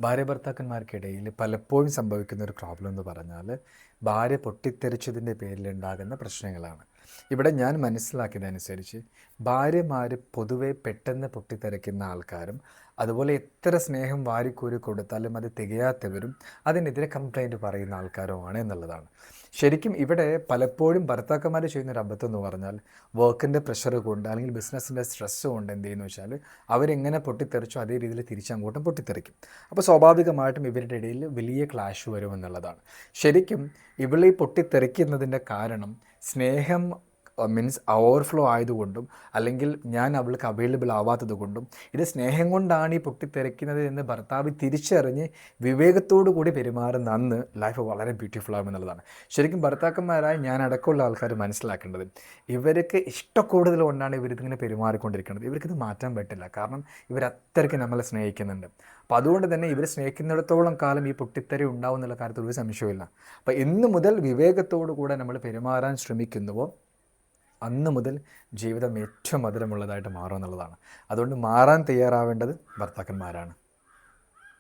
ഭാര്യ ഭർത്താക്കന്മാർക്കിടയിൽ പലപ്പോഴും സംഭവിക്കുന്ന ഒരു പ്രോബ്ലം എന്ന് പറഞ്ഞാൽ ഭാര്യ പൊട്ടിത്തെറിച്ചതിൻ്റെ പേരിലുണ്ടാകുന്ന പ്രശ്നങ്ങളാണ്. ഇവിടെ ഞാൻ മനസ്സിലാക്കിയതനുസരിച്ച് ഭാര്യമാർ പൊതുവെ പെട്ടെന്ന് പൊട്ടിത്തെറിക്കുന്ന ആൾക്കാരും അതുപോലെ എത്ര സ്നേഹം വാരിക്കോരി കൊടുത്താലും അത് തികയാത്തവരും അതിനെതിരെ കംപ്ലൈൻറ്റ് പറയുന്ന ആൾക്കാരുമാണ് എന്നുള്ളതാണ്. ശരിക്കും ഇവിടെ പലപ്പോഴും ഭർത്താക്കന്മാർ ചെയ്യുന്നൊരു അബദ്ധം എന്ന് പറഞ്ഞാൽ വർക്കിൻ്റെ പ്രഷർ കൊണ്ട് അല്ലെങ്കിൽ ബിസിനസ്സിൻ്റെ സ്ട്രെസ്സ് കൊണ്ട് എന്ത് ചെയ്യുന്നു വെച്ചാൽ അവരെങ്ങനെ പൊട്ടിത്തെറിച്ചോ അതേ രീതിയിൽ തിരിച്ചങ്ങോട്ടും പൊട്ടിത്തെറിക്കും. അപ്പോൾ സ്വാഭാവികമായിട്ടും ഇവരുടെ ഇടയിൽ വലിയ ക്ലാഷ് വരുമെന്നുള്ളതാണ്. ശരിക്കും ഇവളീ പൊട്ടിത്തെറിക്കുന്നതിൻ്റെ കാരണം സ്നേഹം മീൻസ് ഓവർഫ്ലോ ആയതുകൊണ്ടും അല്ലെങ്കിൽ ഞാൻ അവൾക്ക് അവൈലബിൾ ആവാത്തത് കൊണ്ടും ഇത് സ്നേഹം കൊണ്ടാണ് ഈ പൊട്ടിത്തെറിക്കുന്നത് എന്ന് ഭർത്താവ് തിരിച്ചറിഞ്ഞ് വിവേകത്തോടു കൂടി പെരുമാറുന്ന അന്ന് ലൈഫ് വളരെ ബ്യൂട്ടിഫുൾ ആകുമെന്നുള്ളതാണ്. ശരിക്കും ഭർത്താക്കന്മാരായി ഞാൻ അടക്കമുള്ള ആൾക്കാർ മനസ്സിലാക്കേണ്ടത് ഇവർക്ക് ഇഷ്ടക്കൂടുതൽ കൊണ്ടാണ് ഇവരിതിങ്ങനെ പെരുമാറിക്കൊണ്ടിരിക്കുന്നത്. ഇവർക്കിത് മാറ്റാൻ പറ്റില്ല. കാരണം ഇവരത്രയ്ക്ക് നമ്മളെ സ്നേഹിക്കുന്നുണ്ട്. അപ്പോൾ അതുകൊണ്ട് തന്നെ ഇവർ സ്നേഹിക്കുന്നിടത്തോളം കാലം ഈ പൊട്ടിത്തെറി ഉണ്ടാവും എന്നുള്ള കാര്യത്തിൽ ഒരു സംശയമില്ല. അപ്പോൾ ഇന്ന് മുതൽ വിവേകത്തോടു കൂടെ നമ്മൾ പെരുമാറാൻ ശ്രമിക്കുന്നുവോ അന്ന് മുതൽ ജീവിതം ഏറ്റവും മധുരമുള്ളതായിട്ട് മാറും എന്നുള്ളതാണ്. അതുകൊണ്ട് മാറാൻ തയ്യാറാവേണ്ടത് ഭർത്താക്കന്മാരാണ്.